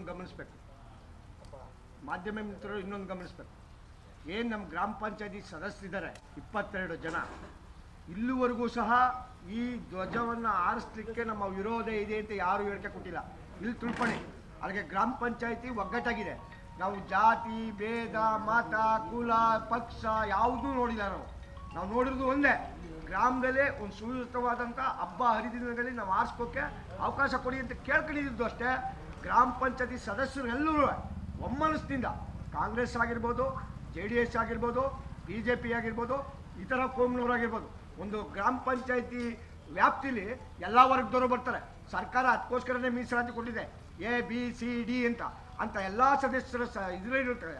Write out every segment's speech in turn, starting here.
ಇನ್ನೊಂದು ಗಮನಿಸಬೇಕು, ಮಾಧ್ಯಮ ಮಿತ್ರರು ಇನ್ನೊಂದು ಗಮನಿಸಬೇಕು. ಏನು ನಮ್ಮ ಗ್ರಾಮ ಪಂಚಾಯತಿ ಸದಸ್ಯರಿದ್ದಾರೆ 22 ಜನ, ಇಲ್ಲಿವರೆಗೂ ಸಹ ಈ ಧ್ವಜವನ್ನು ಆರಿಸಲಿಕ್ಕೆ ನಮ್ಮ ವಿರೋಧ ಇದೆ ಅಂತ ಯಾರು ಹೇಳಿಕೆ ಕೊಟ್ಟಿಲ್ಲ. ಇಲ್ಲಿ ತಿಳ್ಕೊಳ್ಳಿ, ಅಲ್ಲಿಗೆ ಗ್ರಾಮ ಪಂಚಾಯತಿ ಒಗ್ಗಟ್ಟಾಗಿದೆ. ನಾವು ಜಾತಿ ಭೇದ ಮತ ಕುಲ ಪಕ್ಷ ಯಾವುದೂ ನೋಡಿಲ್ಲ. ನಾವು ನೋಡಿರೋದು ಒಂದೇ, ಗ್ರಾಮದಲ್ಲೇ ಒಂದು ಸುವ್ಯವಸ್ಥಿತವಾದಂಥ ಹಬ್ಬ ಹರಿದಿನಗಳಲ್ಲಿ ನಾವು ಆರಿಸ್ಕೋಕ್ಕೆ ಅವಕಾಶ ಕೊಡಿ ಅಂತ ಕೇಳ್ಕೊಂಡಿದ್ದು ಅಷ್ಟೇ. ಗ್ರಾಮ ಪಂಚಾಯತಿ ಸದಸ್ಯರೆಲ್ಲರೂ ಒಮ್ಮನಸ್ಸಿನಿಂದ ಕಾಂಗ್ರೆಸ್ ಆಗಿರ್ಬೋದು, JDS ಆಗಿರ್ಬೋದು, BJP ಆಗಿರ್ಬೋದು, ಇತರ ಕೋಮ್ನವರಾಗಿರ್ಬೋದು, ಒಂದು ಗ್ರಾಮ ಪಂಚಾಯತಿ ವ್ಯಾಪ್ತಿಲಿ ಎಲ್ಲ ವರ್ಗದವರು ಬರ್ತಾರೆ. ಸರ್ಕಾರ ಅದಕ್ಕೋಸ್ಕರನೇ ಮೀಸಲಾತಿ ಕೊಟ್ಟಿದೆ, ABCD ಅಂತ ಎಲ್ಲ ಸದಸ್ಯರ ಇದ್ರಿರ್ತಾರೆ.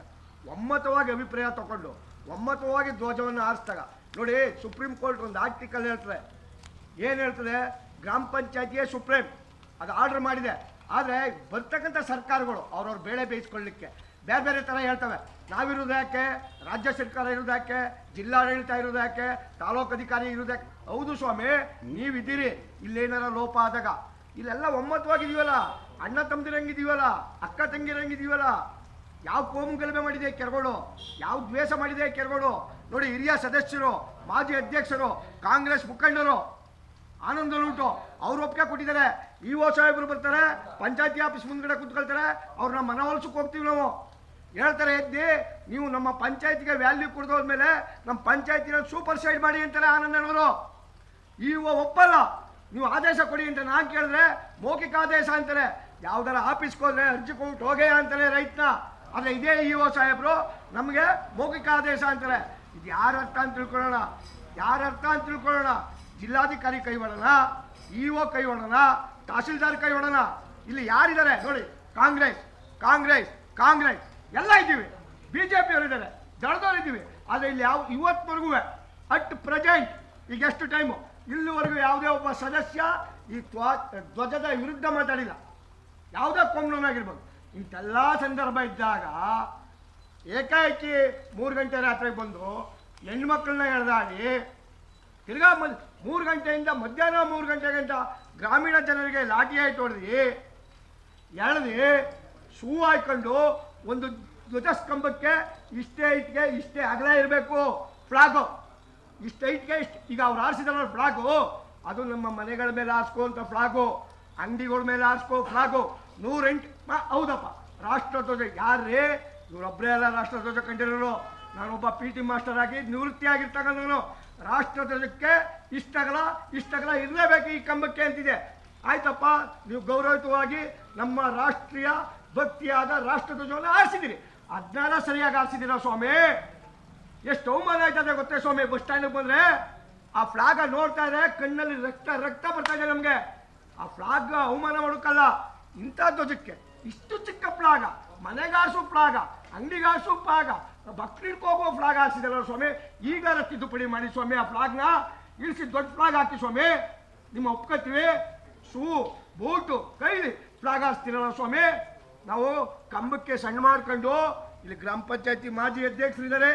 ಒಮ್ಮತವಾಗಿ ಅಭಿಪ್ರಾಯ ತಗೊಂಡು ಒಮ್ಮತವಾಗಿ ಧ್ವಜವನ್ನು ಆರಿಸಿದಾಗ ನೋಡಿ, ಸುಪ್ರೀಂ ಕೋರ್ಟ್ ಒಂದು ಆರ್ಟಿಕಲ್ ಹೇಳ್ತದೆ. ಏನು ಹೇಳ್ತದೆ? ಗ್ರಾಮ ಪಂಚಾಯತಿಯೇ ಸುಪ್ರೀಂ, ಅದು ಆರ್ಡರ್ ಮಾಡಿದೆ. ಆದರೆ ಬರ್ತಕ್ಕಂಥ ಸರ್ಕಾರಗಳು ಅವ್ರವ್ರ ಬೇಳೆ ಬೇಯಿಸ್ಕೊಳ್ಳಿಕ್ಕೆ ಬೇರೆ ಬೇರೆ ಥರ ಹೇಳ್ತವೆ. ನಾವಿರೋದು ಯಾಕೆ, ರಾಜ್ಯ ಸರ್ಕಾರ ಇರೋದು ಯಾಕೆ, ಜಿಲ್ಲಾಡಳಿತ ಇರೋದು ಯಾಕೆ, ತಾಲೂಕು ಅಧಿಕಾರಿ ಇರೋದು ಯಾಕೆ? ಹೌದು ಸ್ವಾಮಿ, ನೀವಿದ್ದೀರಿ. ಇಲ್ಲೇನಾರ ಲೋಪ ಆದಾಗ ಇಲ್ಲೆಲ್ಲ ಒಮ್ಮತವಾಗಿದೀವಲ್ಲ, ಅಣ್ಣ ತಮ್ಮದಿರಂಗಿದೀವಲ್ಲ, ಅಕ್ಕ ತಂಗಿರಂಗಿದೀವಲ್ಲ. ಯಾವ ಕೋಮು ಗಲಭೆ ಮಾಡಿದೆ ಕೆರಗೋಡು, ಯಾವ ದ್ವೇಷ ಮಾಡಿದೆ ಕೆರಗೋಡು. ನೋಡಿ, ಹಿರಿಯ ಸದಸ್ಯರು, ಮಾಜಿ ಅಧ್ಯಕ್ಷರು, ಕಾಂಗ್ರೆಸ್ ಮುಖಂಡರು ಆನಂದ ಉಂಟು, ಅವ್ರು ಒಪ್ಪಿಗೆ ಕೊಟ್ಟಿದ್ದಾರೆ. EO ಸಾಹೇಬರು ಬರ್ತಾರೆ, ಪಂಚಾಯತಿ ಆಫೀಸ್ ಮುಂದ್ಗಡೆ ಕುತ್ಕೊಳ್ತಾರೆ, ಅವ್ರನ್ನ ಮನವೊಲಿಸಕ್ಕೆ ಹೋಗ್ತೀವಿ ನಾವು. ಹೇಳ್ತಾರೆ, ಎದ್ದಿ ನೀವು ನಮ್ಮ ಪಂಚಾಯತಿಗೆ ವ್ಯಾಲ್ಯೂ ಕೊಡ್ದೋದ್ಮೇಲೆ ನಮ್ಮ ಪಂಚಾಯತಿನ ಸೂಪರ್ ಸೈಡ್ ಮಾಡಿ ಅಂತಾರೆ ಆನಂದನವರು. EO ಒಪ್ಪಲ್ಲ, ನೀವು ಆದೇಶ ಕೊಡಿ ಅಂತ ನಾನು ಕೇಳಿದ್ರೆ ಮೌಖಿಕ ಆದೇಶ ಅಂತಾರೆ. ಯಾವ್ದಾರ ಆಫೀಸ್ಗೆ ಹೋದ್ರೆ ಅರ್ಜಿ ಕೊಟ್ಟು ಹೋಗೇ ಅಂತಾರೆ ರೈತನ. ಆದರೆ ಇದೇ EO ಸಾಹೇಬರು ನಮಗೆ ಮೌಖಿಕ ಆದೇಶ ಅಂತಾರೆ. ಇದು ಯಾರ ಅರ್ಥ ಅಂತ ತಿಳ್ಕೊಳ್ಳೋಣ, ಯಾರ ಅರ್ಥ ಅಂತ ತಿಳ್ಕೊಳ್ಳೋಣ. ಜಿಲ್ಲಾಧಿಕಾರಿ ಕೈ ಹೊಡೋಣ, EO ಕೈ ಹೊಡೋಣ, ತಹಸೀಲ್ದಾರ್ ಕೈ ಹೊಡೋಣ. ಇಲ್ಲಿ ಯಾರಿದ್ದಾರೆ ನೋಡಿ, ಕಾಂಗ್ರೆಸ್ ಕಾಂಗ್ರೆಸ್ ಕಾಂಗ್ರೆಸ್ ಎಲ್ಲ ಇದ್ದೀವಿ, BJP ಅವರು ಇದ್ದಾರೆ, ದಳದವ್ರು ಇದ್ದೀವಿ. ಆದರೆ ಇಲ್ಲಿ ಇವತ್ತವರೆಗೂ ಅಟ್ ಪ್ರೆಸೆಂಟ್ ಈಗ ಎಷ್ಟು ಟೈಮು ಇಲ್ಲಿವರೆಗೂ ಯಾವುದೇ ಒಬ್ಬ ಸದಸ್ಯ ಈ ಧ್ವಜದ ವಿರುದ್ಧ ಮಾತಾಡಿಲ್ಲ, ಯಾವುದೇ ಕೋಮ್ನವನಾಗಿರ್ಬೋದು. ಇಂಥೆಲ್ಲ ಸಂದರ್ಭ ಇದ್ದಾಗ ಏಕಾಏಕಿ 3 ಗಂಟೆ ರಾತ್ರಿಗೆ ಬಂದು ಹೆಣ್ಮಕ್ಳನ್ನ ಎಳೆದಾಡಿ ತಿರ್ಗಾ 3 ಗಂಟೆಯಿಂದ ಮಧ್ಯಾಹ್ನ 3 ಗಂಟೆ ಗಂಟ ಗ್ರಾಮೀಣ ಜನರಿಗೆ ಲಾಠಿ ಆಯ್ತು ಹೊಡೆದು ಎಳೆದು ಶೂ ಹಾಕೊಂಡು ಒಂದು ಧ್ವಜಸ್ತಂಭಕ್ಕೆ ಇಷ್ಟೇ ಇಟ್ಗೆ ಇಷ್ಟೇ ಅಗಲ ಇರಬೇಕು ಫ್ಲಾಗು, ಇಷ್ಟೇ ಇಟ್ಗೆ ಇಷ್ಟು. ಈಗ ಅವ್ರು ಆರಿಸಿದಾರ ಫ್ಲಾಗು, ಅದು ನಮ್ಮ ಮನೆಗಳ ಮೇಲೆ ಹಾರಿಸ್ಕೋಂಥ ಫ್ಲಾಗು, ಅಂಗಡಿಗಳ ಮೇಲೆ ಹಾರಿಸ್ಕೋ ಫ್ಲಾಗು. 108 ಹೌದಪ್ಪ, ರಾಷ್ಟ್ರಧ್ವಜ ಯಾರೇ ಇವರೊಬ್ಬರೇ ಅಲ್ಲ ರಾಷ್ಟ್ರಧ್ವಜ ಕಂಡಿರೋರು. ನಾನೊಬ್ಬ PT ಮಾಸ್ಟರ್ ಆಗಿ ನಿವೃತ್ತಿ ಆಗಿರ್ತಕ್ಕಂಥವನು. ರಾಷ್ಟ್ರಧ್ವಜಕ್ಕೆ ಇಷ್ಟಗಲ ಇರಲೇಬೇಕು ಈ ಕಂಬಕ್ಕೆ ಅಂತಿದೆ. ಆಯ್ತಪ್ಪ, ನೀವು ಗೌರವಯುತವಾಗಿ ನಮ್ಮ ರಾಷ್ಟ್ರೀಯ ಭಕ್ತಿಯಾದ ರಾಷ್ಟ್ರಧ್ವಜವನ್ನು ಆರಿಸಿದಿರಿ, ಅದನ್ನೆಲ್ಲ ಸರಿಯಾಗಿ ಆರಿಸಿದಿರ ಸ್ವಾಮಿ. ಎಷ್ಟು ಅವಮಾನ ಆಯ್ತದೆ ಗೊತ್ತೇ ಸ್ವಾಮಿ. ಬಸ್ ಸ್ಟ್ಯಾಂಡ್ಗೆ ಬಂದರೆ ಆ ಫ್ಲಾಗ ನೋಡ್ತಾ ಇದ್ರೆ ಕಣ್ಣಲ್ಲಿ ರಕ್ತ ಬರ್ತಾ ಇದೆ ನಮಗೆ. ಆ ಫ್ಲಾಗ್ ಅವಮಾನ ಮಾಡೋಕ್ಕಲ್ಲ, ಇಂಥ ಧ್ವಜಕ್ಕೆ ಇಷ್ಟು ಚಿಕ್ಕ ಫ್ಲಾಗ, ಮನೆಗಾರಿಸೋ ಫ್ಲಾಗ, ಅಂಗಡಿಗಾರಿಸೋ ಫ್ಲಾಗ, ಭಕ್ತರಿಗೆ ಹೋಗೋ ಫ್ಲಾಗ್ ಹಾರಿಸಿದಾರ ಸ್ವಾಮಿ. ಈಗ ತಿದ್ದುಪಡಿ ಮಾಡಿ ಸ್ವಾಮಿ, ಆ ಫ್ಲಾಗ್ನ ಇಳಿಸಿ ದೊಡ್ಡ ಫ್ಲಾಗ್ ಹಾಕಿ ಸ್ವಾಮಿ. ನಿಮ್ಮ ಒಪ್ಕೊತೀವಿ, ಶೂ ಬೂಟು ಕೈಲಿ ಫ್ಲಾಗ್ ಹಾರಿಸ್ತೀರಲ್ಲ ಸ್ವಾಮಿ. ನಾವು ಕಂಬಕ್ಕೆ ಸಣ್ಣ ಮಾಡ್ಕೊಂಡು ಇಲ್ಲಿ ಗ್ರಾಮ ಪಂಚಾಯತಿ ಮಾಜಿ ಅಧ್ಯಕ್ಷರಿದ್ದಾರೆ,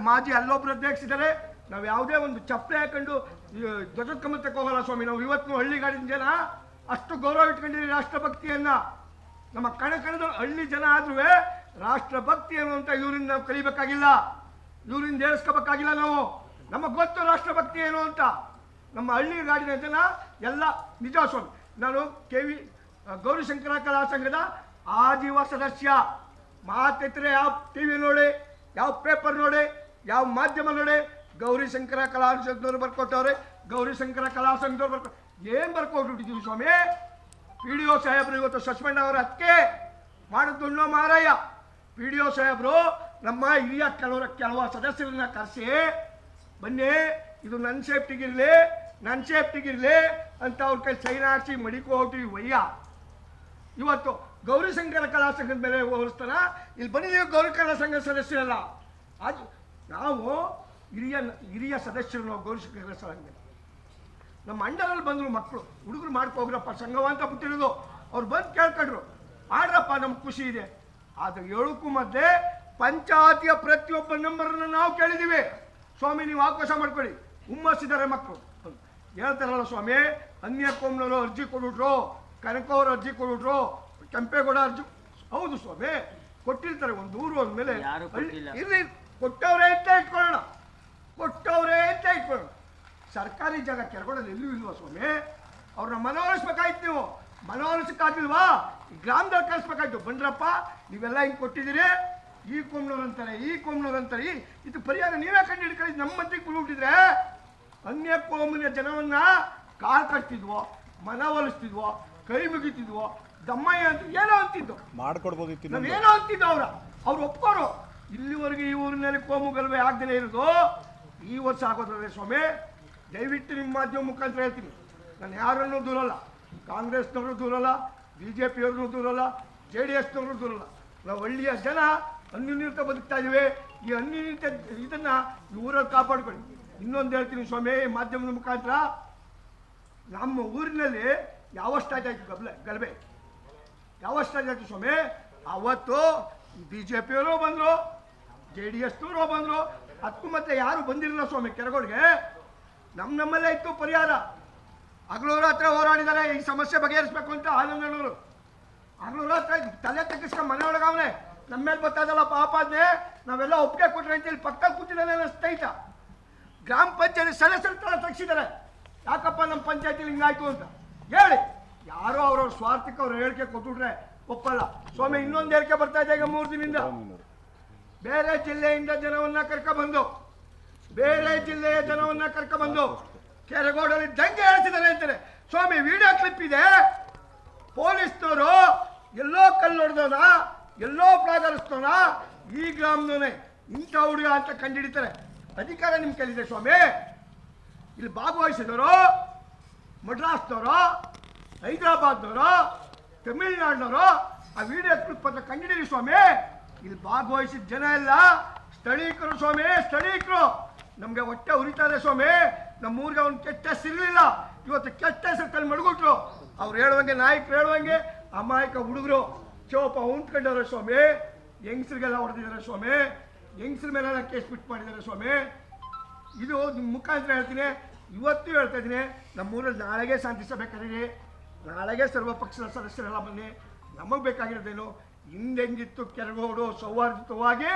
ಮಾಜಿ ಅಲ್ಲೊಬ್ರು ಅಧ್ಯಕ್ಷರಿದ್ದಾರೆ. ನಾವು ಯಾವುದೇ ಒಂದು ಚಪ್ಪಲೆ ಹಾಕೊಂಡು ಧ್ವಜದ ಕಂಬಕ್ಕೆ ಹೋಗಲ್ಲ ಸ್ವಾಮಿ. ನಾವು ಇವತ್ತು ಹಳ್ಳಿಗಾಡಿನ ಜನ ಅಷ್ಟು ಗೌರವ ಇಟ್ಕೊಂಡಿದ್ದೀವಿ ರಾಷ್ಟ್ರಭಕ್ತಿಯನ್ನ. ನಮ್ಮ ಕಣದ ಹಳ್ಳಿ ಜನ ಆದ್ರೂ ರಾಷ್ಟ್ರಭಕ್ತಿ ಅನ್ನುವಂಥ ಇವರಿಂದ ನಾವು ಕಲಿಬೇಕಾಗಿಲ್ಲ, ಇವರಿಂದ ಹೇಳಿಸ್ಕೋಬೇಕಾಗಿಲ್ಲ. ನಾವು ನಮಗೆ ಗೊತ್ತು ರಾಷ್ಟ್ರಭಕ್ತಿ ಏನು ಅಂತ. ನಮ್ಮ ಹಳ್ಳಿಗಾಡಿನ ಜನ ಎಲ್ಲ ನಿಜ ಸ್ವಾಮಿ. ನಾನು KV ಗೌರಿಶಂಕರ ಕಲಾ ಸಂಘದ ಆಜೀವ ಸದಸ್ಯ. ಮಾತೆತ್ತರೆ ಯಾವ TV ನೋಡಿ, ಯಾವ ಪೇಪರ್ ನೋಡಿ, ಯಾವ ಮಾಧ್ಯಮ ನೋಡಿ, ಗೌರಿಶಂಕರ ಕಲಾ ಸಂಘದವ್ರು ಬರ್ಕೊಟ್ಟವ್ರೆ, ಗೌರಿಶಂಕರ ಕಲಾ ಸಂಘದವ್ರು ಬರ್ಕೊ ಏನು ಬರ್ಕೊಟ್ಬಿಟ್ಟಿದ್ದೀವಿ ಸ್ವಾಮಿ. PDO ಸಾಹೇಬರು ಇವತ್ತು ಸಸ್ಪೆಂಡ್ ಅವರು ಅದಕ್ಕೆ ಮಾಡಿದ್ದು ಮಾರಾಯ. PDO ಸಾಹೇಬರು ನಮ್ಮ ಹಿರಿಯ ಕೆಲವು ಸದಸ್ಯರನ್ನ ಕರೆಸಿ, ಬನ್ನಿ ಇದು ನನ್ನ ಸೇಫ್ಟಿಗಿರಲಿ ಅಂತ ಅವ್ರ ಕೈ ಸೈನ್ ಹಾಕಿ ಮಡಿಕೋ ಹೋಗ್ತೀವಿ ವಯ್ಯ. ಇವತ್ತು ಗೌರಿಶಂಕರ ಕಲಾ ಸಂಘದ ಮೇಲೆ ಹೋಲಿಸ್ತಾನ. ಇಲ್ಲಿ ಬಂದಿದ್ದೀವಿ ಗೌರಿ ಕಲಾ ಸಂಘ ಸದಸ್ಯರಲ್ಲ. ಅದು ನಾವು ಹಿರಿಯ ಸದಸ್ಯರು. ನಾವು ಗೌರಿಶಂಕರ ಕಲಾ ಸಂಘ ನಮ್ಮ ಅಂಡರಲ್ಲಿ ಬಂದರು ಮಕ್ಕಳು, ಹುಡುಗರು ಮಾಡ್ಕೋಗ್ರಪ್ಪ ಸಂಘವ ಅಂತ ಬಿಟ್ಟಿರೋದು. ಅವ್ರು ಬಂದು ಕೇಳ್ಕೊಂಡ್ರು, ಆಡ್ರಪ್ಪ ನಮ್ಗೆ ಖುಷಿ ಇದೆ. ಅದು ಹೇಳಕ್ಕೂ ಮೊದಲೇ ಪಂಚಾಯತಿಯ ಪ್ರತಿಯೊಬ್ಬ ನಂಬರನ್ನು ನಾವು ಕೇಳಿದ್ದೀವಿ. ಸ್ವಾಮಿ ನೀವು ಅವಕಾಶ ಮಾಡ್ಕೊಳ್ಳಿ, ಹುಮ್ಮಸ್ಸಿದ್ದಾರೆ ಮಕ್ಕಳು. ಹೇಳ್ತಾರಲ್ಲ ಸ್ವಾಮಿ, ಅನ್ಯ ಕೋಮ್ನವರು ಅರ್ಜಿ ಕೊಡ್ಬಿಟ್ರು, ಕನಕವ್ರು ಅರ್ಜಿ ಕೊಡ್ಬಿಟ್ರು, ಕೆಂಪೇಗೌಡ ಅರ್ಜು ಹೌದು ಸ್ವಾಮಿ ಕೊಟ್ಟಿರ್ತಾರೆ, ಒಂದು ಊರು ಅಂದಮೇಲೆ ಇಲ್ಲಿ ಕೊಟ್ಟವ್ರೆ ಅಂತ ಇಟ್ಕೊಳ್ಳೋಣ, ಕೊಟ್ಟವ್ರೆ ಅಂತ ಇಟ್ಕೊಳ್ಳೋಣ. ಸರ್ಕಾರಿ ಜಾಗ ಕೆರಗೋಡಲ್ಲಿ ಎಲ್ಲೂ ಇಲ್ವಾ ಸ್ವಾಮಿ? ಅವ್ರನ್ನ ಮನವೊಲಿಸ್ಬೇಕಾಯ್ತು, ನೀವು ಮನವೊಲಿಸಕ್ಕಾಗಿಲ್ವಾ? ಗ್ರಾಮದಲ್ಲಿ ಕಳಿಸ್ಬೇಕಾಯ್ತು, ಬಂದ್ರಪ್ಪ ನೀವೆಲ್ಲ ಹಿಂಗೆ ಕೊಟ್ಟಿದ್ದೀರಿ, ಈ ಕೋಮ್ನವ್ರು ಅಂತಾರೆ, ಈ ಕೋಮ್ನವ್ರು ಅಂತಾರೆ, ಇದು ಪರಿಹಾರ ನೀವೇ ಕಂಡು ಹಿಡ್ಕೊಳ್ಳಿ. ನಮ್ಮ ಮಧ್ಯೆ ಕುಳಿಬಿಟ್ಟಿದ್ರೆ ಅನ್ಯ ಕೋಮಿನ ಜನವನ್ನ ಕಾಲ್ ಕಟ್ತಿದ್ವೋ, ಮನವೊಲಿಸ್ತಿದ್ವೋ, ಕೈ ಮುಗಿತಿದ್ವೋ, ದಮ್ಮಯ್ಯ ಅಂತ ಏನೋ ಅಂತಿದ್ದು ಮಾಡ್ಕೊಡ್ಬೋದಿತ್ತು, ನಾವೇನೋ ಅಂತಿದ್ದು. ಅವ್ರು ಒಪ್ಕೋರು. ಇಲ್ಲಿವರೆಗೆ ಈ ಊರಿನಲ್ಲಿ ಕೋಮು ಗಲಭೆ ಆಗದೇ ಇರೋದು ಈ ವರ್ಷ ಆಗೋದ್ರೆ ಸ್ವಾಮಿ. ದಯವಿಟ್ಟು ನಿಮ್ಮ ಮಾಧ್ಯಮ ಮುಖಾಂತರ ಹೇಳ್ತೀನಿ, ನಾನು ಯಾರನ್ನೂ ದೂರಲ್ಲ, ಕಾಂಗ್ರೆಸ್ನವರು ದೂರಲ್ಲ, BJPಯವ್ರನ್ನೂ ದೂರಲ್ಲ, JDSನವರು ದೂರಲ್ಲ. ನಾವು ಹಳ್ಳಿಯ ಜನ ಅನ್ಯೂನ್ಯತೆ ಬದುಕ್ತಾ ಇದೀವಿ. ಈ ಅನ್ಯೂನ್ಯತೆ ಇದನ್ನ ಈ ಊರಲ್ಲಿ ಕಾಪಾಡ್ಕೊಳ್ಳಿ. ಇನ್ನೊಂದು ಹೇಳ್ತೀನಿ ಸ್ವಾಮಿ, ಮಾಧ್ಯಮದ ಮುಖಾಂತರ, ನಮ್ಮ ಊರಿನಲ್ಲಿ ಯಾವ ಸ್ಟಾರ್ಟ್ ಆಯ್ತು ಗಲಭೆ, ಯಾವ ಸ್ಟಾರ್ಟ್ ಆಯ್ತು ಸ್ವಾಮಿ? ಅವತ್ತು BJPಯವರು ಬಂದರು, JDSನವರು ಬಂದರು, ಅದಕ್ಕೂ ಮತ್ತೆ ಯಾರು ಬಂದಿರಲಿಲ್ಲ ಸ್ವಾಮಿ ಕೆರಗೋಡಿಗೆ. ನಮ್ಮಲ್ಲೇ ಇತ್ತು ಪರಿಹಾರ. ಹಗಲೂರ ಹತ್ರ ಹೋರಾಡಿದ್ದಾರೆ ಈ ಸಮಸ್ಯೆ ಬಗೆಹರಿಸ್ಬೇಕು ಅಂತ. ಆನಂದಣ್ಣವರು ಹಗಲೂರ ಹತ್ರ ತಲೆ ತಗ್ಗಿಸ್ಕೊಂಡು ಮನೆ ಒಳಗವನೆ, ನಮ್ಮ ಮೇಲೆ ಬರ್ತಾದಲ್ಲ ಪಾಪಾದ್ನೆ, ನಾವೆಲ್ಲ ಒಪ್ಪಿಗೆ ಕೊಟ್ರೆ ಅಂತೇಳಿ ಪಕ್ಕ ಕೂತಿದ್ದಾನೆ ನನ್ನ ಸ್ನೇಹಿತ. ಗ್ರಾಮ ಪಂಚಾಯತ್ ಸದಸ್ಯರ ತರ ತಗ್ಸಿದ್ದಾರೆ, ಯಾಕಪ್ಪ ನಮ್ಮ ಪಂಚಾಯತಿಲಿ ಹಿಂಗಾಯ್ತು ಅಂತ ಹೇಳಿ. ಯಾರೋ ಅವ್ರವ್ರ ಸ್ವಾರ್ಥಕ್ಕೆ ಅವ್ರು ಹೇಳಿಕೆ ಕೊಟ್ಬಿಟ್ರೆ ಒಪ್ಪಲ್ಲ ಸ್ವಾಮಿ. ಇನ್ನೊಂದು ಹೇಳಿಕೆ ಬರ್ತಾ ಇದೆ ಈಗ 3 ದಿನದಿಂದ, ಬೇರೆ ಜಿಲ್ಲೆಯಿಂದ ಜನವನ್ನ ಕರ್ಕೊಬಂದು, ಬೇರೆ ಜಿಲ್ಲೆಯ ಜನವನ್ನ ಕರ್ಕೊಬಂದು ಕೆರಗೋಡಲ್ಲಿ ದಂಗೆ ಹೇಳ್ತಿದ್ದಾರೆ ಅಂತಾರೆ ಸ್ವಾಮಿ. ವಿಡಿಯೋ ಕ್ಲಿಪ್ ಇದೆ, ಪೊಲೀಸ್ನವರು ಎಲ್ಲೋ ಕಲ್ಲು ಹೊಡೆದವನ, ಎಲ್ಲೋ ಪ್ರಾಗರಿಸ್ತವನ, ಈ ಗ್ರಾಮದವನೇ ಇಂಥ ಹುಡುಗ ಅಂತ ಕಂಡುಹಿಡಿತಾರೆ. ಅಧಿಕಾರ ನಿಮ್ಮ ಕೈಲಿದೆ ಸ್ವಾಮಿ. ಇಲ್ಲಿ ಭಾಗವಹಿಸಿದವರು ಮಡ್ರಾಸ್ನವರು, ಹೈದರಾಬಾದ್ನವರು, ತಮಿಳ್ನಾಡಿನವರು ಆ ವಿಡಿಯೋ ಕ್ಲಿಪ್ ಅಂತ ಕಂಡುಹಿಡಿರಿ ಸ್ವಾಮಿ. ಇಲ್ಲಿ ಭಾಗವಹಿಸಿದ ಜನ ಎಲ್ಲ ಸ್ಥಳೀಕರು ಸ್ವಾಮಿ, ಸ್ಥಳೀಕರು. ನಮಗೆ ಹೊಟ್ಟೆ ಉರಿತಾರೆ ಸ್ವಾಮಿ. ನಮ್ಮೂರಿಗೆ ಅವ್ನು ಕೆಟ್ಟ ಹೆಸರಿರಲಿಲ್ಲ, ಇವತ್ತು ಕೆಟ್ಟ ಹೆಸರು ತಂದು ಮಡಗುಟ್ರು. ಅವ್ರು ಹೇಳುವಂಗೆ, ನಾಯಕರು ಹೇಳುವಂಗೆ ಅಮಾಯಕ ಹುಡುಗರು ಚೋಪ ಉಂಟ್ಕೊಂಡವ್ರೆ ಸ್ವಾಮಿ. ಹೆಂಗಸ್ರಿಗೆಲ್ಲ ಹೊಡೆದಿದ್ದಾರೆ ಸ್ವಾಮಿ, ಹೆಂಗಸ್ರ ಮೇಲೆಲ್ಲ ಕೇಸ್ ಬಿಟ್ಟು ಮಾಡಿದ್ದಾರೆ ಸ್ವಾಮಿ. ಇದು ನಿಮ್ಮ ಮುಖಾಂತರ ಹೇಳ್ತೀನಿ, ಇವತ್ತು ಹೇಳ್ತಾ ಇದ್ದೀನಿ, ನಮ್ಮೂರಲ್ಲಿ ನಾಳೆಗೆ ಶಾಂತಿ ಸಭೆ ಕರೀರಿ, ನಾಳೆಗೆ ಸರ್ವ ಪಕ್ಷದ ಸದಸ್ಯರೆಲ್ಲ ಬನ್ನಿ. ನಮಗೆ ಬೇಕಾಗಿರೋದೇನು, ಹಿಂದೆಂಗಿತ್ತು ಕೆರಗೋಡು ಸೌಹಾರ್ದಯುತವಾಗಿ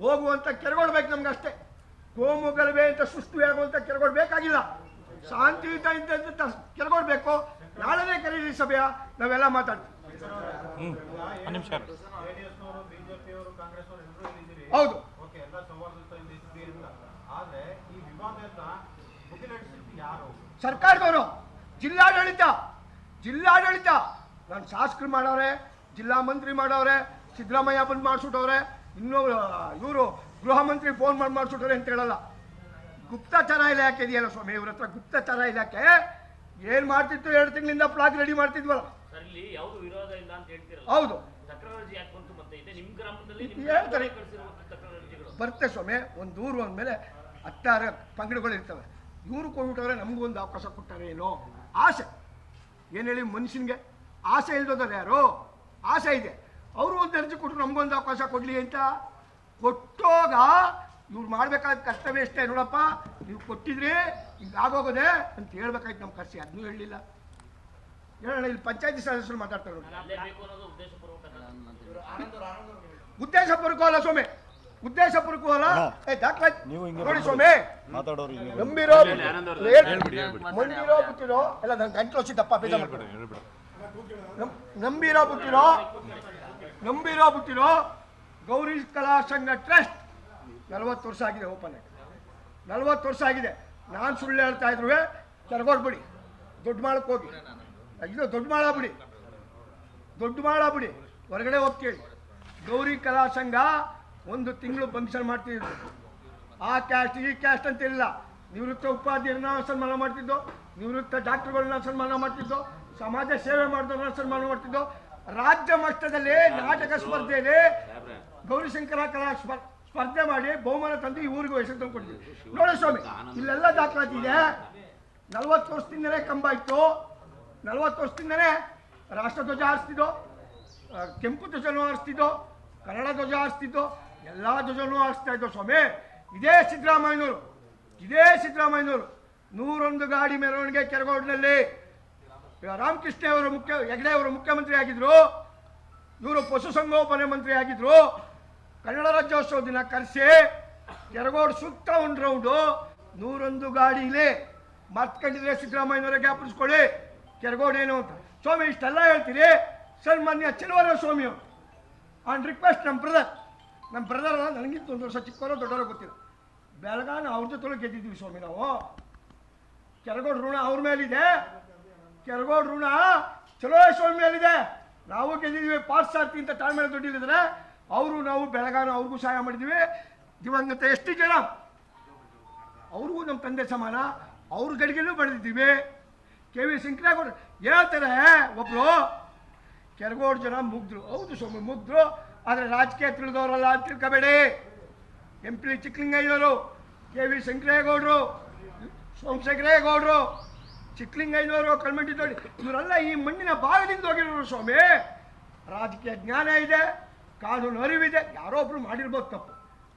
ಹೋಗುವಂಥ ಕೆರಗೋಡು ಬೇಕು ನಮ್ಗೆ ಅಷ್ಟೇ. ಕೋಮು ಗಲಭೆ ಅಂತ ಸೃಷ್ಟಿ ಆಗುವಂಥ ಕೆರಗೋಡು ಬೇಕಾಗಿಲ್ಲ, ಶಾಂತಿಯುತ ಇಂಥ ಕೆರಗೋಡು ಬೇಕು. ನಾಳೆನೇ ಕರೀರಿ ಸಭೆಯ, ನಾವೆಲ್ಲ ಮಾತಾಡ್ತೀವಿ. ಹೌದು, ಸರ್ಕಾರದವರು, ಜಿಲ್ಲಾಡಳಿತ, ಜಿಲ್ಲಾಡಳಿತ. ನಾನು ಶಾಸಕರು ಮಾಡವ್ರೆ, ಜಿಲ್ಲಾ ಮಂತ್ರಿ ಮಾಡವ್ರೆ, ಸಿದ್ದರಾಮಯ್ಯ ಬಂದು ಮಾಡಿಸ್ಬಿಟ್ಟವ್ರೆ, ಇನ್ನೂ ಇವರು ಗೃಹ ಮಂತ್ರಿ ಫೋನ್ ಮಾಡಿ ಮಾಡಿಸ್ಬಿಟ್ಟವ್ರೆ ಅಂತ ಹೇಳಲ್ಲ. ಗುಪ್ತಚರ ಇಲಾಖೆ ಇದೆಯಲ್ಲ ಸ್ವಾಮಿ, ಇವ್ರ ಹತ್ರ ಗುಪ್ತಚರ ಇಲಾಖೆ ಏನ್ ಮಾಡ್ತಿತ್ತು? 2 ತಿಂಗಳಿಂದ ಫ್ಲಾಗ್ ರೆಡಿ ಮಾಡ್ತಿದ್ವಲ್ಲ. ಹೌದು, ಹೇಳ್ತಾರೆ ಬರುತ್ತೆ ಸ್ವಾಮಿ. ಒಂದು ಊರು ಅಂದಮೇಲೆ 16 ಪಂಗಡಗಳು ಇರ್ತವೆ. ಇವರು ಕೊಟ್ಬಿಟ್ಟವ್ರೆ, ನಮಗೂ ಒಂದು ಅವಕಾಶ ಕೊಟ್ಟಾರೆ ಏನೋ ಆಸೆ. ಏನು ಹೇಳಿ, ಮನುಷ್ಯನಿಗೆ ಆಸೆ ಇಲ್ದೋದ್ರೆ ಯಾರು? ಆಸೆ ಇದೆ. ಅವರು ಒಂದು ಅರ್ಜಿ ಕೊಟ್ಟರು, ನಮಗೊಂದು ಅವಕಾಶ ಕೊಡಲಿ ಅಂತ. ಕೊಟ್ಟೋಗ ಇವ್ರು ಮಾಡ್ಬೇಕಾದ ಕರ್ತವ್ಯ ಎಷ್ಟೇ, ನೋಡಪ್ಪ ನೀವು ಕೊಟ್ಟಿದ್ರಿ ಈಗ ಆಗೋಗೋದೆ ಅಂತ ಹೇಳ್ಬೇಕಾಯ್ತು. ನಮ್ಮ ಕರ್ಸಿ ಅದನ್ನೂ ಹೇಳಲಿಲ್ಲ. ಹೇಳೋಣ, ಇಲ್ಲಿ ಪಂಚಾಯತಿ ಸದಸ್ಯರು ಮಾತಾಡ್ತಾರೆ. ಉದ್ದೇಶಪೂರ್ವಕ ಅಲ್ಲ ಸ್ವಾಮಿ, ಉದ್ದೇಶಪೂರ್ವಕ ಅಲ್ಲ. ನೋಡಿ ಸ್ವಾಮಿ, ನಂಬಿರೋ ಮಂದಿರೋ ಬಿಟ್ಟಿರೋ ಎಲ್ಲ ನನ್ನ ಗಂಟಲು వచ్చిದ್ದಪ್ಪ, ಬೇಜಾರು ಮಾಡ್ಬೇಡ. ನಂಬಿರೋ ಬಿಟ್ಟಿರೋ ಗೌರಿ ಕಲಾ ಸಂಘ ಟ್ರಸ್ಟ್ 40 ವರ್ಷ ಆಗಿದೆ ಓಪನ್ ಆಗಿ, 40 ವರ್ಷ ಆಗಿದೆ. ನಾನು ಸುಳ್ಳು ಹೇಳ್ತಾ ಇದ್ರು ಕೆರಗೋಡ್ಬಿಡಿ, ದೊಡ್ಡ ಮಾಡಕ್ಕೆ ಹೋಗಿ, ಇದು ದೊಡ್ಡ ಮಾಡಬಿಡಿ, ಹೊರಗಡೆ ಹೋಗಿ ಕೇಳಿ. ಗೌರಿ ಕಲಾ ಸಂಘ 1 ತಿಂಗಳು ಫಂಕ್ಷನ್ ಮಾಡ್ತಿದ್ರು. ಆ ಕ್ಯಾಸ್ಟ್ ಈ ಕ್ಯಾಸ್ಟ್ ಅಂತಿಲ್ಲ. ನಿವೃತ್ತ ಉಪಾಧ್ಯಾಯರನ್ನ ಸನ್ಮಾನ ಮಾಡ್ತಿದ್ದು, ನಿವೃತ್ತ ಡಾಕ್ಟರ್ಗಳನ್ನ ಸನ್ಮಾನ ಮಾಡ್ತಿದ್ದು, ಸಮಾಜ ಸೇವೆ ಮಾಡಿದವ್ರನ್ನ ಸನ್ಮಾನ ಮಾಡ್ತಿದ್ದು. ರಾಜ್ಯ ಮಟ್ಟದಲ್ಲಿ ನಾಟಕ ಸ್ಪರ್ಧೆಯಲ್ಲಿ ಗೌರಿಶಂಕರ ಕಲಾ ಸ್ಪರ್ಧೆ ಮಾಡಿ ಬಹುಮಾನ ತಂದು ಈ ಊರಿಗೂ ಹೆಸರು ತಂದುಕೊಡ್ತೀವಿ. ನೋಡಿ ಸ್ವಾಮಿ, ಇಲ್ಲೆಲ್ಲ ದಾಖಲಾತಿದೆ. 40 ವರ್ಷದಿಂದಲೇ ಕಂಬ ಇತ್ತು, 40 ವರ್ಷದಿಂದಲೇ ರಾಷ್ಟ್ರಧ್ವಜ ಹಾರಿಸ್ತಿದ್ದು, ಕೆಂಪು ಧ್ವಜನೂ ಹಾರಿಸ್ತಿದ್ದು, ಕನ್ನಡ ಧ್ವಜ ಹಾರಿಸ್ತಿದ್ದು, ಎಲ್ಲ ಧ್ವಜನೂ ಹಾರಿಸ್ತಾ ಇದ್ದೋ ಸ್ವಾಮಿ. ಇದೇ ಸಿದ್ದರಾಮಯ್ಯನವರು 101 ಗಾಡಿ ಮೆರವಣಿಗೆ ಕೆರಗೋಡಿನಲ್ಲಿ ರಾಮಕೃಷ್ಣ ಹೆಗಡೆ ಅವರು ಮುಖ್ಯಮಂತ್ರಿ ಆಗಿದ್ರು. ಇವರು ಪಶುಸಂಗೋಪನೆ ಮಂತ್ರಿ ಆಗಿದ್ರು. ಕನ್ನಡ ರಾಜ್ಯೋತ್ಸವ ದಿನ ಕರೆಸಿ ಕೆರಗೋಡು ಸುತ್ತ ಒಂದು ರೌಂಡು 101 ಗಾಡಿಲಿ ಮರ್ತ್ಕೊಂಡಿದ್ರೆ ಸಿದ್ದರಾಮಯ್ಯನವರೇ ಜ್ಞಾಪಿಸ್ಕೊಳ್ಳಿ ಕೆರಗೋಡು ಏನು ಅಂತ. ಸ್ವಾಮಿ ಇಷ್ಟೆಲ್ಲ ಹೇಳ್ತೀರಿ. ಸನ್ಮಾನ್ಯ ಚೆಲುವರ ಸ್ವಾಮಿ ಆನ್ ರಿಕ್ವೆಸ್ಟ್ ನಮ್ಮ ಬ್ರದರ್ ನನಗಿಂತ 1 ವರ್ಷ ಚಿಕ್ಕವರೋ ದೊಡ್ಡವರೋ ಗೊತ್ತಿಲ್ಲ. ಬೆಳಗಾನ ಅವ್ರ ಜೊತೆ ಗೆದ್ದಿದ್ದೀವಿ ಸ್ವಾಮಿ ನಾವು. ಕೆರಗೋಡು ಋಣ ಅವ್ರ ಮೇಲಿದೆ. ಕೆರಗೋಡು ಋಣ ಚಲೋ ಸ್ವಾಮಿ ಮೇಲಿದೆ. ನಾವು ಗೆದ್ದಿದ್ದೀವಿ. ಪಾರ್ಥಸಾರಥಿ ಅಂತ ತಾಳ್ಮೆ ದುಡ್ಡಿಲ್ಲಿದ್ರೆ ಅವರು ನಾವು ಬೆಳಗಾನ ಅವ್ರಿಗೂ ಸಹಾಯ ಮಾಡಿದ್ದೀವಿ. ದಿವಂಗತ ಎಷ್ಟು ಜನ ಅವ್ರಿಗೂ ನಮ್ಮ ತಂದೆ ಸಮಾನ. ಅವ್ರ ಗಡಿಗೆಲ್ಲೂ ಬರೆದಿದ್ದೀವಿ. KV ಶಂಕರೇಗೌಡರು ಹೇಳ್ತಾರೆ ಒಬ್ರು ಕೆರಗೋಡು ಜನ ಮುಗ್ದ್ರು. ಹೌದು ಸ್ವಾಮಿ ಮುಗ್ದ್ರು. ಆದರೆ ರಾಜಕೀಯ ತಿಳಿದವರಲ್ಲ ಅಂತ ತಿಳ್ಕೊಬೇಡಿ. MP ಚಿಕ್ಕಲಿಂಗಯ್ಯನವರು, KV ಶಂಕರೇಗೌಡರು, ಸೋಮಶೇಖರೇಗೌಡರು, ಚಿಕ್ಕಲಿಂಗಯ್ಯನವರು, ಕಲ್ಮಂಡಿ ದೊಡ್ಡಿ ಇವರೆಲ್ಲ ಈ ಮಣ್ಣಿನ ಭಾಗದಿಂದ ಹೋಗಿರೋರು ಸ್ವಾಮಿ. ರಾಜಕೀಯ ಜ್ಞಾನ ಇದೆ, ಕಾನೂನು ಅರಿವಿದೆ. ಯಾರೋ ಒಬ್ರು ಮಾಡಿರ್ಬೋದು ತಪ್ಪು.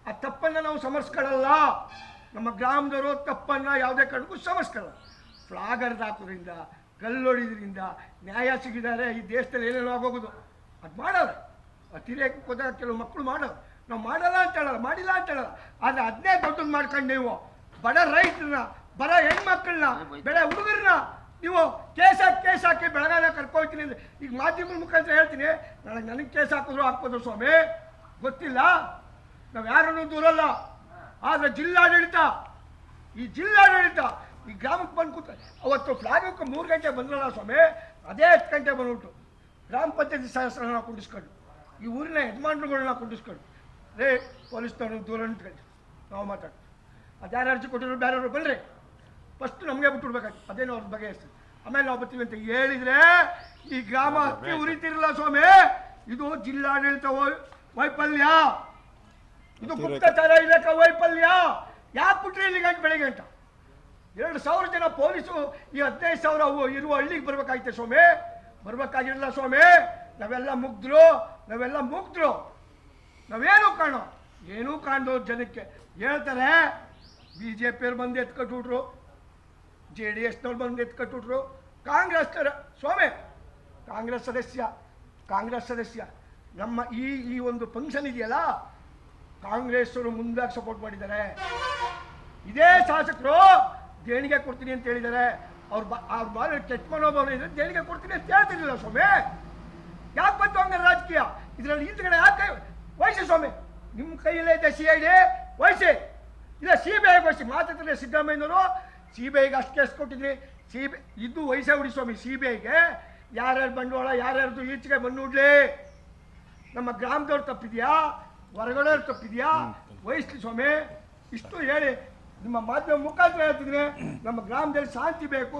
ಆ ತಪ್ಪನ್ನು ನಾವು ಸಮರ್ಸ್ಕೊಳ್ಳಲ್ಲ. ನಮ್ಮ ಗ್ರಾಮದವರು ತಪ್ಪನ್ನು ಯಾವುದೇ ಕಾರಣಕ್ಕೂ ಸಮರ್ಸ್ಕೊಳ್ಳಲ್ಲ. ಫ್ಲಾಗ್ ಹರಿದಾಕೋದ್ರಿಂದ, ಕಲ್ಲೊಡಿದ್ರಿಂದ ನ್ಯಾಯ ಸಿಗಿದ್ದಾರೆ. ಈ ದೇಶದಲ್ಲಿ ಏನೇನೋ ಆಗೋಗೋದು ಅದು ಮಾಡೋರು. ಅತಿರೇಕಕ್ಕೆ ಹೋದಾಗ ಕೆಲವು ಮಕ್ಕಳು ಮಾಡೋರು. ನಾವು ಮಾಡಲ್ಲ ಅಂತ ಹೇಳಲ್ಲ, ಮಾಡಿಲ್ಲ ಅಂತ ಹೇಳಲ್ಲ. ಆದರೆ ಅದನ್ನೇ ದೊಡ್ಡದು ಮಾಡ್ಕೊಂಡು ನೀವು ಬಡ ರೈತರನ್ನ, ಬಡ ಹೆಣ್ಮಕ್ಳನ್ನ, ಬೆಳೆ ಹುಡುಗರನ್ನ ನೀವು ಕೇಸ್ ಹಾಕಿ ಬೆಳಗಾನ ಕರ್ಕೊಳ್ತೀನಿ ಅಂದರೆ ಈಗ ಮಾಧ್ಯಮದ ಮುಖಾಂತರ ಹೇಳ್ತೀನಿ. ನನಗೆ ಕೇಸ್ ಹಾಕೋದು ಸ್ವಾಮಿ ಗೊತ್ತಿಲ್ಲ. ನಾವು ಯಾರನ್ನೂ ದೂರಲ್ಲ. ಆದರೆ ಜಿಲ್ಲಾಡಳಿತ ಈ ಗ್ರಾಮಕ್ಕೆ ಬಂದು ಕೂತ ಅವತ್ತು ಫ್ಲಾಗಕ್ಕೆ 3 ಗಂಟೆ ಬಂದ್ರಲ್ಲ ಸ್ವಾಮಿ, ಅದೇ 10 ಗಂಟೆ ಬಂದ್ಬಿಟ್ಟು ಗ್ರಾಮ ಪಂಚಾಯತಿ ಸದಸ್ಯರನ್ನ ಕುಂಡಿಸ್ಕೊಂಡು, ಈ ಊರಿನ ಯಜಮಾನ್ರುಗಳನ್ನ ಕುಂಡಿಸ್ಕೊಂಡು, ರೇ ಪೊಲೀಸ್ನವ್ರು ದೂರ ನಿಂತ್ಕೊಂಡು ನಾವು ಮಾತಾಡ್ತೀವಿ. ಅದು ಯಾರು ಅರ್ಜಿ ಕೊಟ್ಟಿದ್ರು ಬೇರೆಯವರು ಬನ್ನಿರಿ, ಫಸ್ಟ್ ನಮಗೆ ಬಿಟ್ಬಿಡ್ಬೇಕಾಗ್ತದೆ. ಅದೇನೋ ಅವ್ರ ಬಗೆಹರಿಸ್ತೀವಿ, ಆಮೇಲೆ ನಾವು ಬರ್ತೀವಿ ಅಂತ ಹೇಳಿದರೆ ಈ ಗ್ರಾಮ ಅಕ್ಕಿ ಉರಿತಿರಲ್ಲ ಸ್ವಾಮಿ. ಇದು ಜಿಲ್ಲಾಡಳಿತ ವೈಫಲ್ಯ, ಇದು ಗುಪ್ತಚರ ಇಲಾಖೆ ವೈಫಲ್ಯ. ಯಾಕೆ ಬಿಟ್ರಿ ಇಲ್ಲಿ ಗಂಟೆ ಬೆಳಿಗ್ಗೆ ಅಂತ 2,000 ಜನ ಪೊಲೀಸು ಈ 15,000 ಇರುವ ಹಳ್ಳಿಗೆ ಬರ್ಬೇಕಾಗಿತ್ತೆ ಸ್ವಾಮಿ. ಬರ್ಬೇಕಾಗಿರಲಿಲ್ಲ ಸ್ವಾಮಿ. ನಾವೆಲ್ಲ ಮುಗ್ದ್ರು. ನಾವೇನು ಕಾಣೋ, ಏನೂ ಕಾಣ್ದೋ ಜನಕ್ಕೆ ಹೇಳ್ತಾರೆ. BJPಯವ್ರು ಬಂದು ಎತ್ಕಟ್ಬಿಟ್ರು, JDSನವ್ರು ಬಂದು ಎತ್ಕಟ್ಬಿಟ್ರು, ಕಾಂಗ್ರೆಸ್ ಸ್ವಾಮಿ ಕಾಂಗ್ರೆಸ್ ಸದಸ್ಯ ನಮ್ಮ ಈ ಒಂದು ಫಂಕ್ಷನ್ ಇದೆಯಲ್ಲ, ಕಾಂಗ್ರೆಸ್ಸವರು ಮುಂದಾಗಿ ಸಪೋರ್ಟ್ ಮಾಡಿದ್ದಾರೆ. ಇದೇ ಶಾಸಕರು ದೇಣಿಗೆ ಕೊಡ್ತೀನಿ ಅಂತ ಹೇಳಿದ್ದಾರೆ. ಅವ್ರ ಬಾರಿ ಕೆಟ್ಟ ಮನೋಭಾವನೆ ಇದ್ರೆ ದೇಣಿಗೆ ಕೊಡ್ತೀನಿ ಅಂತ ಹೇಳ್ತಿರ್ಲಿಲ್ಲ ಸ್ವಾಮಿ. ಯಾಕೆ ಬಂತು ಹಂಗೆ ರಾಜಕೀಯ? ಇದರಲ್ಲಿ ಹಿಂದ್ಗಡೆ ಯಾಕೆ ವಹಿಸಿ ಸ್ವಾಮಿ? ನಿಮ್ಮ ಕೈಯಲ್ಲೇ ಇದೆ CID, ವಹಿಸಿ. ಇಲ್ಲ CBI ವಹಿಸಿ. ಮಾತಾಡ್ತಾರೆ ಸಿದ್ದರಾಮಯ್ಯನವರು. CBIಗೆ ಅಷ್ಟು ಕೇಸ್ ಕೊಟ್ಟಿದ್ರಿ. ಇದು ವಯಸ್ಸೇ ಉಡಿ ಸ್ವಾಮಿ. CBIಗೆ ಯಾರ್ಯಾರು ಬಂಡವಾಳ, ಯಾರ್ಯಾರ್ದು ಈಚೆಗೆ ಬಂದುಡ್ಲಿ. ನಮ್ಮ ಗ್ರಾಮದವ್ರು ತಪ್ಪಿದೆಯಾ, ಹೊರಗಡೆಯವ್ರು ತಪ್ಪಿದೆಯಾ, ವಹಿಸ್ಲಿ ಸ್ವಾಮಿ. ಇಷ್ಟು ಹೇಳಿ ನಿಮ್ಮ ಮಾಧ್ಯಮ ಮುಖಾಂತರ ಹೇಳ್ತಿದ್ರೆ ನಮ್ಮ ಗ್ರಾಮದಲ್ಲಿ ಶಾಂತಿ ಬೇಕು.